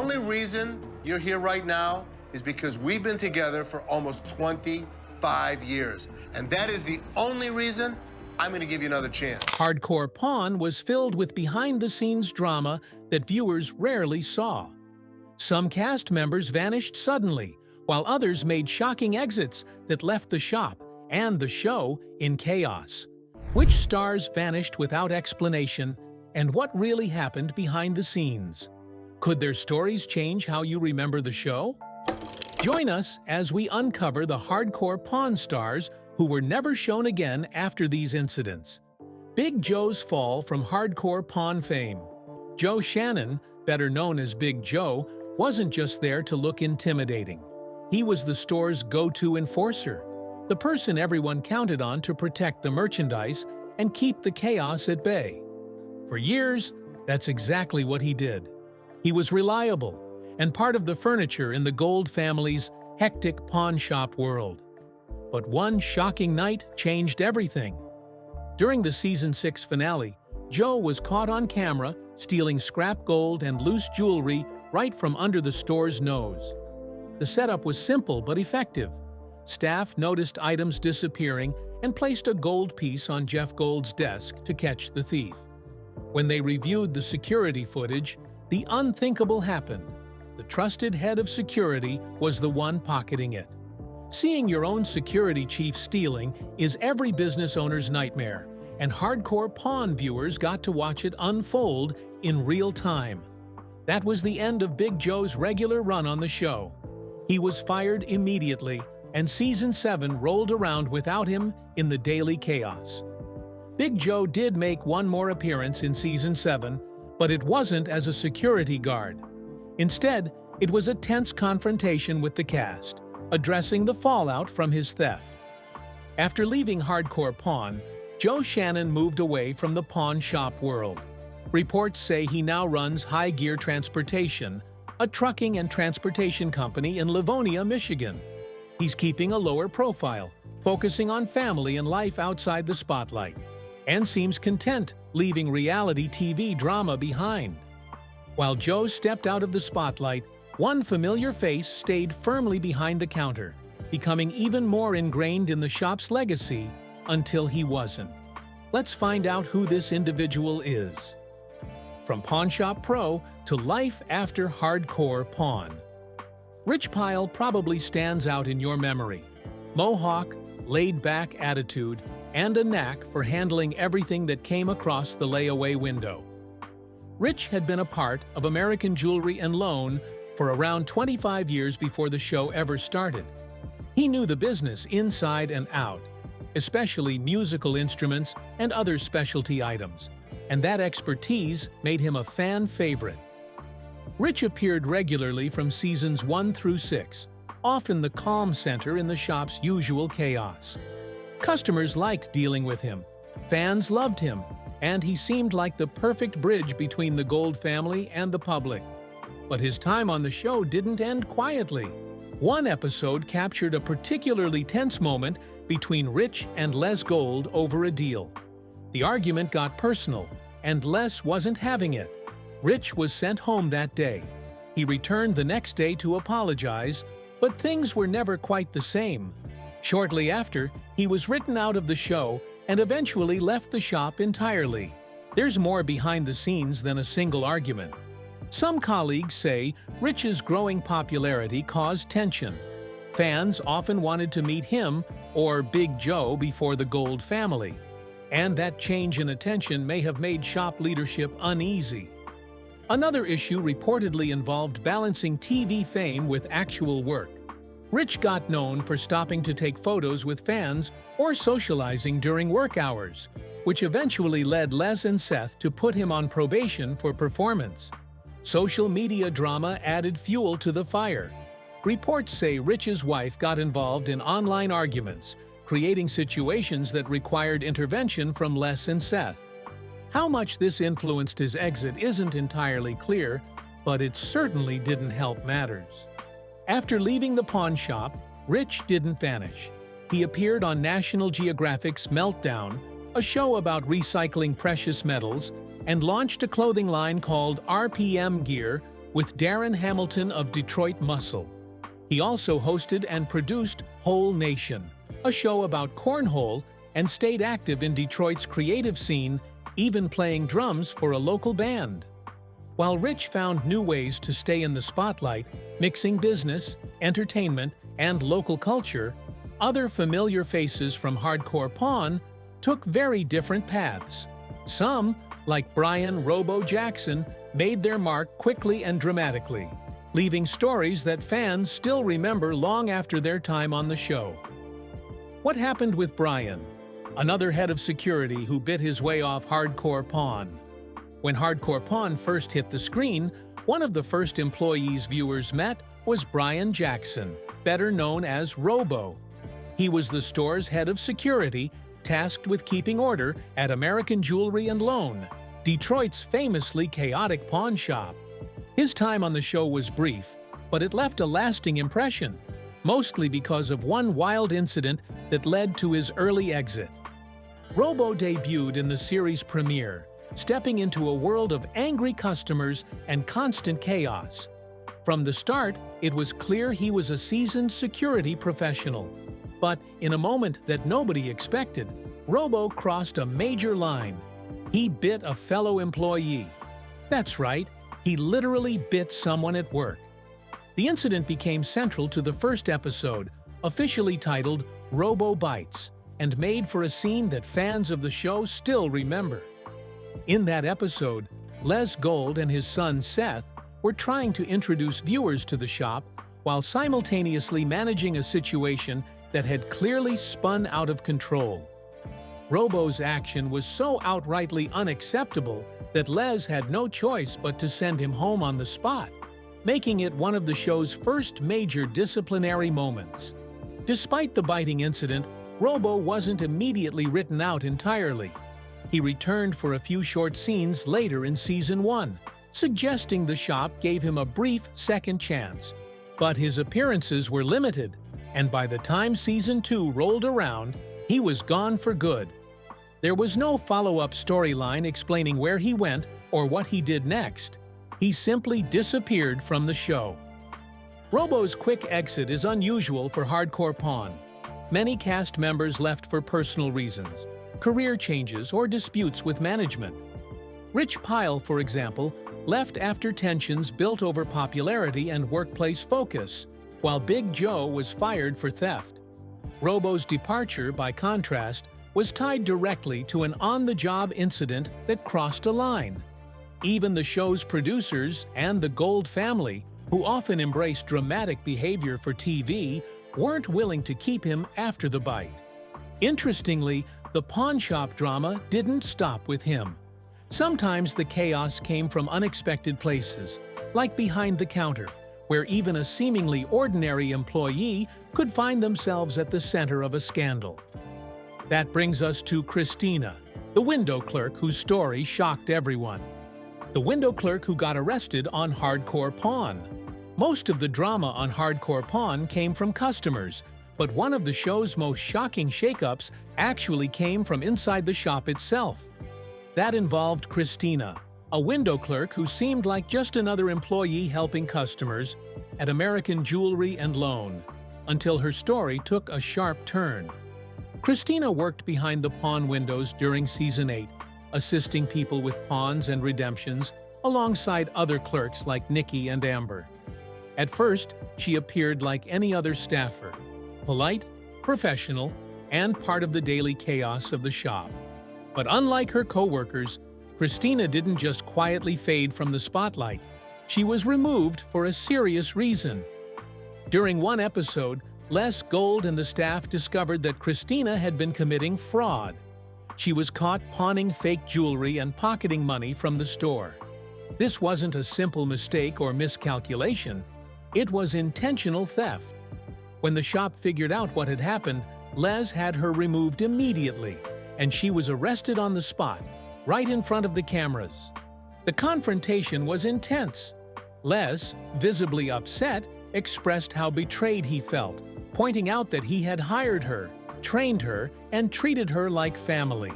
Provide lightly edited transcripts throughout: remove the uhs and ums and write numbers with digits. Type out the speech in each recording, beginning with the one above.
only reason you're here right now is because we've been together for almost 25 years. And that is the only reason I'm going to give you another chance. Hardcore Pawn was filled with behind-the-scenes drama that viewers rarely saw. Some cast members vanished suddenly, while others made shocking exits that left the shop and the show in chaos. Which stars vanished without explanation, and what really happened behind the scenes? Could their stories change how you remember the show? Join us as we uncover the Hardcore Pawn stars who were never shown again after these incidents. Big Joe's fall from Hardcore Pawn fame. Joe Shannon, better known as Big Joe, wasn't just there to look intimidating. He was the store's go-to enforcer, the person everyone counted on to protect the merchandise and keep the chaos at bay. For years, that's exactly what he did. He was reliable and part of the furniture in the Gold family's hectic pawn shop world. But one shocking night changed everything. During the Season 6 finale, Joe was caught on camera stealing scrap gold and loose jewelry right from under the store's nose. The setup was simple but effective. Staff noticed items disappearing and placed a gold piece on Jeff Gold's desk to catch the thief. When they reviewed the security footage, the unthinkable happened. The trusted head of security was the one pocketing it. Seeing your own security chief stealing is every business owner's nightmare, and Hardcore Pawn viewers got to watch it unfold in real time. That was the end of Big Joe's regular run on the show. He was fired immediately, and Season 7 rolled around without him in the daily chaos. Big Joe did make one more appearance in Season 7, but it wasn't as a security guard. Instead, it was a tense confrontation with the cast, addressing the fallout from his theft. After leaving Hardcore Pawn, Joe Shannon moved away from the pawn shop world. Reports say he now runs High Gear Transportation, a trucking and transportation company in Livonia, Michigan. He's keeping a lower profile, focusing on family and life outside the spotlight, and seems content leaving reality TV drama behind. While Joe stepped out of the spotlight, one familiar face stayed firmly behind the counter, becoming even more ingrained in the shop's legacy until he wasn't. Let's find out who this individual is. From Pawn Shop Pro to life after Hardcore Pawn. Rich Pyle probably stands out in your memory. Mohawk, laid-back attitude, and a knack for handling everything that came across the layaway window. Rich had been a part of American Jewelry and Loan for around 25 years before the show ever started. He knew the business inside and out, especially musical instruments and other specialty items, and that expertise made him a fan favorite. Rich appeared regularly from Seasons 1 through 6, often the calm center in the shop's usual chaos. Customers liked dealing with him, fans loved him, and he seemed like the perfect bridge between the Gold family and the public. But his time on the show didn't end quietly. One episode captured a particularly tense moment between Rich and Les Gold over a deal. The argument got personal, and Les wasn't having it. Rich was sent home that day. He returned the next day to apologize, but things were never quite the same. Shortly after, he was written out of the show and eventually left the shop entirely. There's more behind the scenes than a single argument. Some colleagues say Rich's growing popularity caused tension. Fans often wanted to meet him or Big Joe before the Gold family, and that change in attention may have made shop leadership uneasy. Another issue reportedly involved balancing TV fame with actual work. Rich got known for stopping to take photos with fans or socializing during work hours, which eventually led Les and Seth to put him on probation for performance. Social media drama added fuel to the fire. Reports say Rich's wife got involved in online arguments, creating situations that required intervention from Les and Seth. How much this influenced his exit isn't entirely clear, but it certainly didn't help matters. After leaving the pawn shop, Rich didn't vanish. He appeared on National Geographic's Meltdown, a show about recycling precious metals, and launched a clothing line called RPM Gear with Darren Hamilton of Detroit Muscle. He also hosted and produced Whole Nation, a show about cornhole, and stayed active in Detroit's creative scene, even playing drums for a local band. While Rich found new ways to stay in the spotlight, mixing business, entertainment, and local culture, other familiar faces from hardcore pawn took very different paths. Some, like Brian "Robo" Jackson, made their mark quickly and dramatically, leaving stories that fans still remember long after their time on the show. What happened with Brian, another head of security who bit his way off hardcore pawn? When hardcore pawn first hit the screen, one of the first employees viewers met was Brian Jackson, better known as Robo. He was the store's head of security, tasked with keeping order at American Jewelry and Loan, Detroit's famously chaotic pawn shop. His time on the show was brief, but it left a lasting impression, mostly because of one wild incident that led to his early exit. Robo debuted in the series premiere, stepping into a world of angry customers and constant chaos. From the start, it was clear he was a seasoned security professional. But in a moment that nobody expected, Robo crossed a major line. He bit a fellow employee. That's right, he literally bit someone at work. The incident became central to the first episode, officially titled Robo Bites, and made for a scene that fans of the show still remember. In that episode, Les Gold and his son Seth were trying to introduce viewers to the shop while simultaneously managing a situation that had clearly spun out of control. Robo's action was so outrightly unacceptable that Les had no choice but to send him home on the spot, making it one of the show's first major disciplinary moments. Despite the biting incident, Robo wasn't immediately written out entirely. He returned for a few short scenes later in Season 1, suggesting the shop gave him a brief second chance. But his appearances were limited, and by the time Season 2 rolled around, he was gone for good. There was no follow-up storyline explaining where he went or what he did next. He simply disappeared from the show. Robo's quick exit is unusual for hardcore pawn. Many cast members left for personal reasons, career changes, or disputes with management. Rich Pyle, for example, left after tensions built over popularity and workplace focus, while Big Joe was fired for theft. Robo's departure, by contrast, was tied directly to an on-the-job incident that crossed a line. Even the show's producers and the Gold family, who often embrace dramatic behavior for TV, weren't willing to keep him after the bite. Interestingly, the pawn shop drama didn't stop with him. Sometimes the chaos came from unexpected places, like behind the counter, where even a seemingly ordinary employee could find themselves at the center of a scandal. That brings us to Christina, the window clerk whose story shocked everyone. The window clerk who got arrested on hardcore pawn. Most of the drama on hardcore pawn came from customers, but one of the show's most shocking shakeups actually came from inside the shop itself. That involved Christina, a window clerk who seemed like just another employee helping customers at American Jewelry and Loan, until her story took a sharp turn. Christina worked behind the pawn windows during Season 8, assisting people with pawns and redemptions alongside other clerks like Nikki and Amber. At first, she appeared like any other staffer, polite, professional, and part of the daily chaos of the shop. But unlike her co-workers, Christina didn't just quietly fade from the spotlight. She was removed for a serious reason. During one episode, Les Gold and the staff discovered that Christina had been committing fraud. She was caught pawning fake jewelry and pocketing money from the store. This wasn't a simple mistake or miscalculation. It was intentional theft. When the shop figured out what had happened, Les had her removed immediately, and she was arrested on the spot, right in front of the cameras. The confrontation was intense. Les, visibly upset, expressed how betrayed he felt, pointing out that he had hired her, trained her, and treated her like family.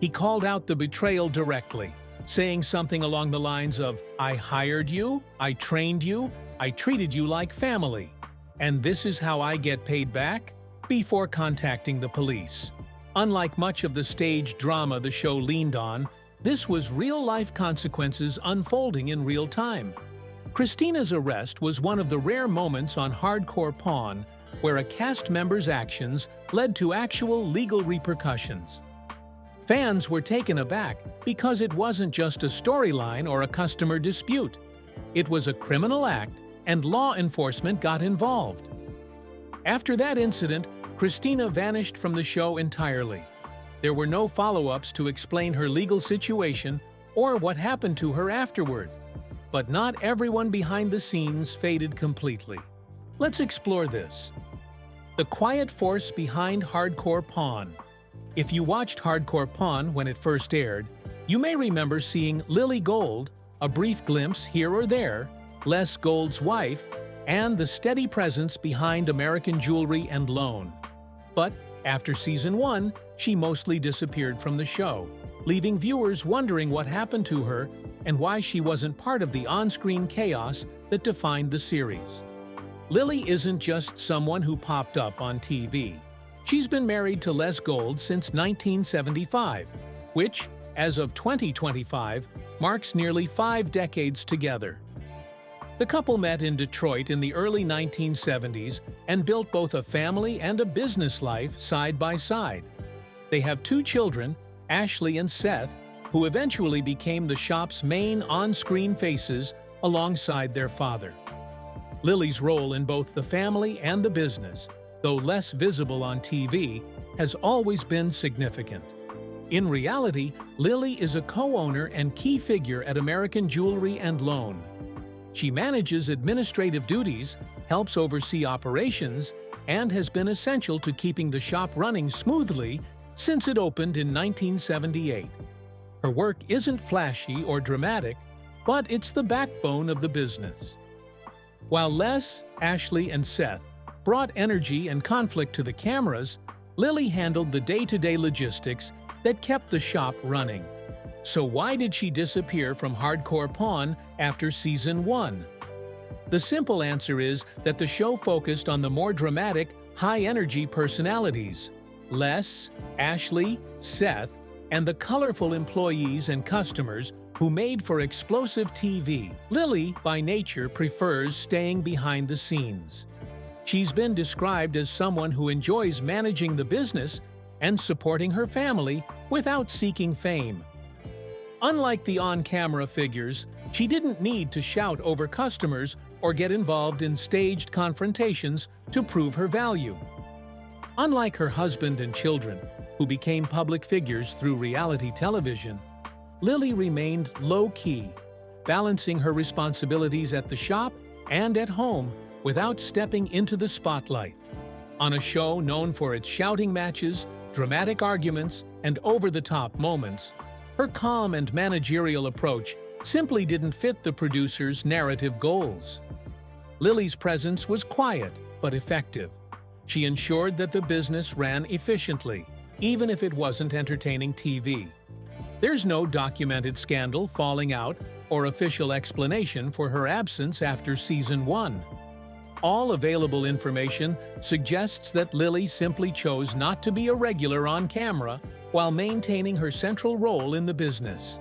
He called out the betrayal directly, saying something along the lines of, "I hired you, I trained you, I treated you like family, and this is how I get paid back," before contacting the police. Unlike much of the stage drama the show leaned on, this was real-life consequences unfolding in real time. Christina's arrest was one of the rare moments on Hardcore Pawn where a cast member's actions led to actual legal repercussions. Fans were taken aback because it wasn't just a storyline or a customer dispute. It was a criminal act, and law enforcement got involved. After that incident, Christina vanished from the show entirely. There were no follow-ups to explain her legal situation or what happened to her afterward. But not everyone behind the scenes faded completely. Let's explore this. The quiet force behind Hardcore Pawn. If you watched Hardcore Pawn when it first aired, you may remember seeing Lily Gold, a brief glimpse here or there, Les Gold's wife, and the steady presence behind American Jewelry and Loan. But after Season 1, she mostly disappeared from the show, leaving viewers wondering what happened to her and why she wasn't part of the on-screen chaos that defined the series. Lily isn't just someone who popped up on TV. She's been married to Les Gold since 1975, which, as of 2025, marks nearly 5 decades together. The couple met in Detroit in the early 1970s and built both a family and a business life side by side. They have 2 children, Ashley and Seth, who eventually became the shop's main on-screen faces alongside their father. Lily's role in both the family and the business, though less visible on TV, has always been significant. In reality, Lily is a co-owner and key figure at American Jewelry and Loan. She manages administrative duties, helps oversee operations, and has been essential to keeping the shop running smoothly since it opened in 1978. Her work isn't flashy or dramatic, but it's the backbone of the business. While Les, Ashley, and Seth brought energy and conflict to the cameras, Lily handled the day-to-day logistics that kept the shop running. So why did she disappear from Hardcore Pawn after Season 1? The simple answer is that the show focused on the more dramatic, high-energy personalities: Les, Ashley, Seth, and the colorful employees and customers who made for explosive TV. Lily, by nature, prefers staying behind the scenes. She's been described as someone who enjoys managing the business and supporting her family without seeking fame. Unlike the on-camera figures, she didn't need to shout over customers or get involved in staged confrontations to prove her value. Unlike her husband and children, who became public figures through reality television, Lily remained low-key, balancing her responsibilities at the shop and at home without stepping into the spotlight. On a show known for its shouting matches, dramatic arguments, and over-the-top moments, her calm and managerial approach simply didn't fit the producer's narrative goals. Lily's presence was quiet but effective. She ensured that the business ran efficiently, even if it wasn't entertaining TV. There's no documented scandal, falling out, or official explanation for her absence after Season 1. All available information suggests that Lily simply chose not to be a regular on camera while maintaining her central role in the business.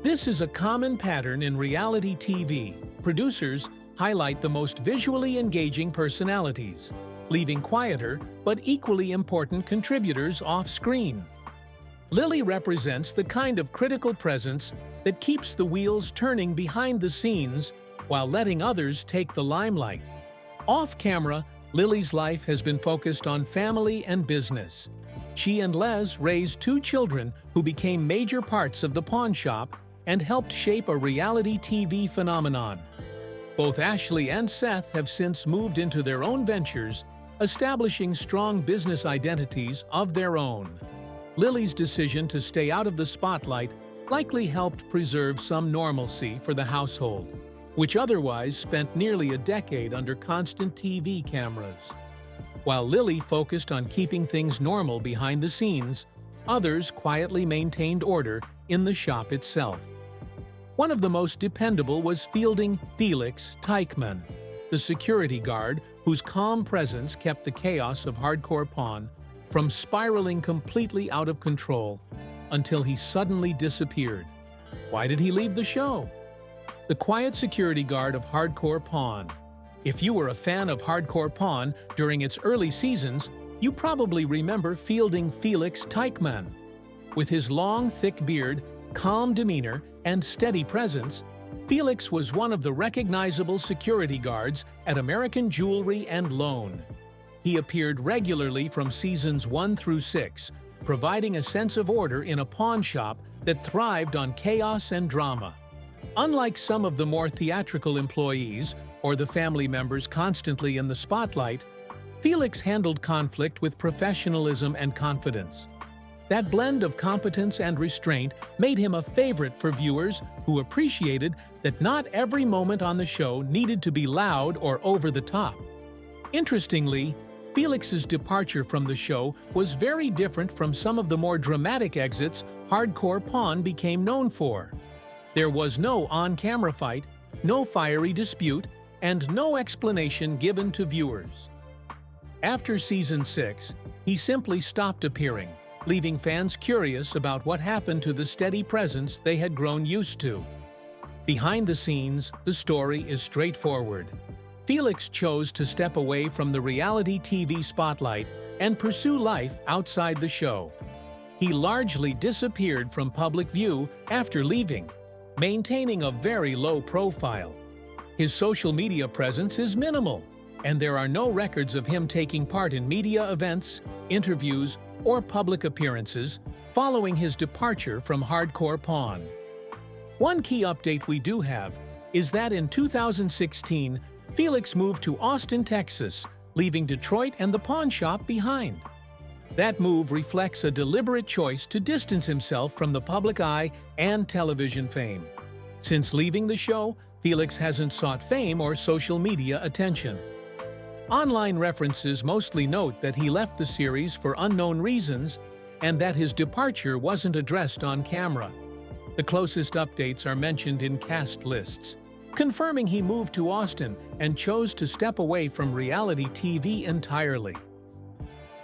This is a common pattern in reality TV. Producers highlight the most visually engaging personalities, leaving quieter but equally important contributors off-screen. Lily represents the kind of critical presence that keeps the wheels turning behind the scenes while letting others take the limelight. Off-camera, Lily's life has been focused on family and business. She and Les raised 2 children who became major parts of the pawn shop and helped shape a reality TV phenomenon. Both Ashley and Seth have since moved into their own ventures, establishing strong business identities of their own. Lily's decision to stay out of the spotlight likely helped preserve some normalcy for the household, which otherwise spent nearly a decade under constant TV cameras. While Lily focused on keeping things normal behind the scenes, others quietly maintained order in the shop itself. One of the most dependable was fielding Felix Teichmann, the security guard whose calm presence kept the chaos of Hardcore Pawn from spiraling completely out of control until he suddenly disappeared. Why did he leave the show? The quiet security guard of Hardcore Pawn. If you were a fan of Hardcore Pawn during its early seasons, you probably remember fielding Felix Teichmann. With his long, thick beard, calm demeanor, and steady presence, Felix was one of the recognizable security guards at American Jewelry and Loan. He appeared regularly from seasons 1 through 6, providing a sense of order in a pawn shop that thrived on chaos and drama. Unlike some of the more theatrical employees or the family members constantly in the spotlight, Felix handled conflict with professionalism and confidence. That blend of competence and restraint made him a favorite for viewers who appreciated that not every moment on the show needed to be loud or over the top. Interestingly, Felix's departure from the show was very different from some of the more dramatic exits Hardcore Pawn became known for. There was no on-camera fight, no fiery dispute, and no explanation given to viewers. After Season 6, he simply stopped appearing, leaving fans curious about what happened to the steady presence they had grown used to. Behind the scenes, the story is straightforward. Felix chose to step away from the reality TV spotlight and pursue life outside the show. He largely disappeared from public view after leaving, maintaining a very low profile. His social media presence is minimal, and there are no records of him taking part in media events, interviews, or public appearances following his departure from Hardcore Pawn. One key update we do have is that in 2016, Felix moved to Austin, Texas, leaving Detroit and the pawn shop behind. That move reflects a deliberate choice to distance himself from the public eye and television fame. Since leaving the show, Felix hasn't sought fame or social media attention. Online references mostly note that he left the series for unknown reasons and that his departure wasn't addressed on camera. The closest updates are mentioned in cast lists, confirming he moved to Austin and chose to step away from reality TV entirely.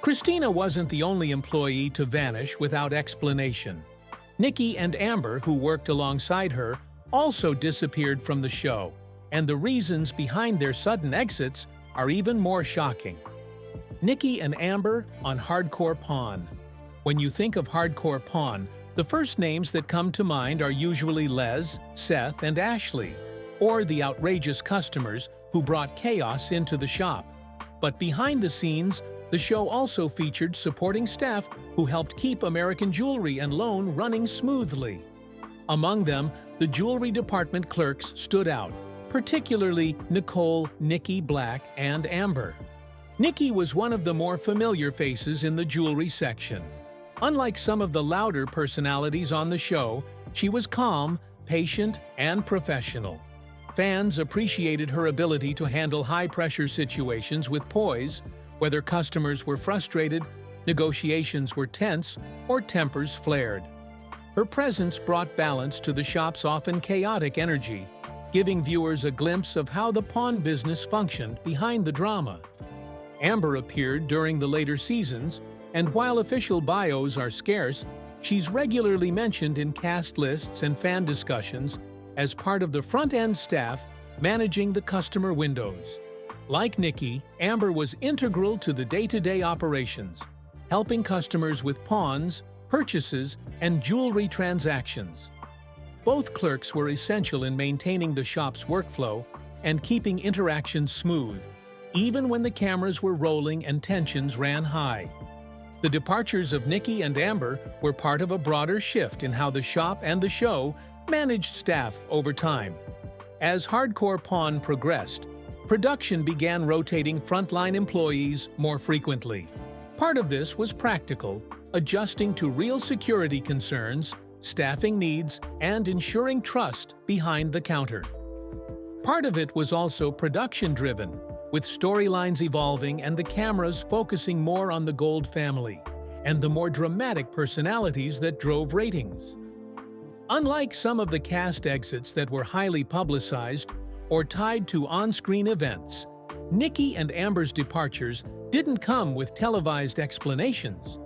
Christina wasn't the only employee to vanish without explanation. Nikki and Amber, who worked alongside her, also disappeared from the show, and the reasons behind their sudden exits are even more shocking. Nikki and Amber on Hardcore Pawn. When you think of Hardcore Pawn, the first names that come to mind are usually Les, Seth, and Ashley, or the outrageous customers who brought chaos into the shop. But behind the scenes, the show also featured supporting staff who helped keep American Jewelry and Loan running smoothly. Among them, the jewelry department clerks stood out, particularly Nicole, Nikki, Black, and Amber. Nikki was one of the more familiar faces in the jewelry section. Unlike some of the louder personalities on the show, she was calm, patient, and professional. Fans appreciated her ability to handle high-pressure situations with poise, whether customers were frustrated, negotiations were tense, or tempers flared. Her presence brought balance to the shop's often chaotic energy, giving viewers a glimpse of how the pawn business functioned behind the drama. Amber appeared during the later seasons, and while official bios are scarce, she's regularly mentioned in cast lists and fan discussions as part of the front-end staff managing the customer windows. Like Nikki, Amber was integral to the day-to-day operations, helping customers with pawns, purchases, and jewelry transactions. Both clerks were essential in maintaining the shop's workflow and keeping interactions smooth, even when the cameras were rolling and tensions ran high. The departures of Nikki and Amber were part of a broader shift in how the shop and the show managed staff over time. As Hardcore Pawn progressed, production began rotating frontline employees more frequently. Part of this was practical, adjusting to real security concerns, staffing needs, and ensuring trust behind the counter. Part of it was also production-driven, with storylines evolving and the cameras focusing more on the Gold family and the more dramatic personalities that drove ratings. Unlike some of the cast exits that were highly publicized or tied to on-screen events, Nikki and Amber's departures didn't come with televised explanations.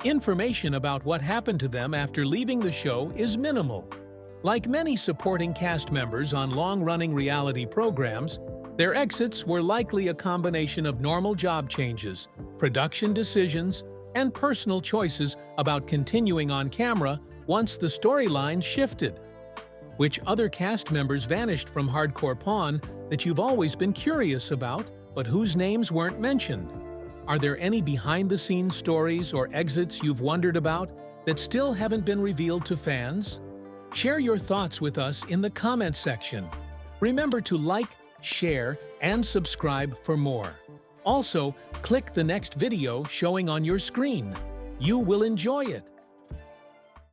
Information about what happened to them after leaving the show is minimal. Like many supporting cast members on long-running reality programs, their exits were likely a combination of normal job changes, production decisions, and personal choices about continuing on camera once the storyline shifted. Which other cast members vanished from Hardcore Pawn that you've always been curious about, but whose names weren't mentioned? Are there any behind-the-scenes stories or exits you've wondered about that still haven't been revealed to fans? Share your thoughts with us in the comments section. Remember to like, share, and subscribe for more. Also, click the next video showing on your screen. You will enjoy it.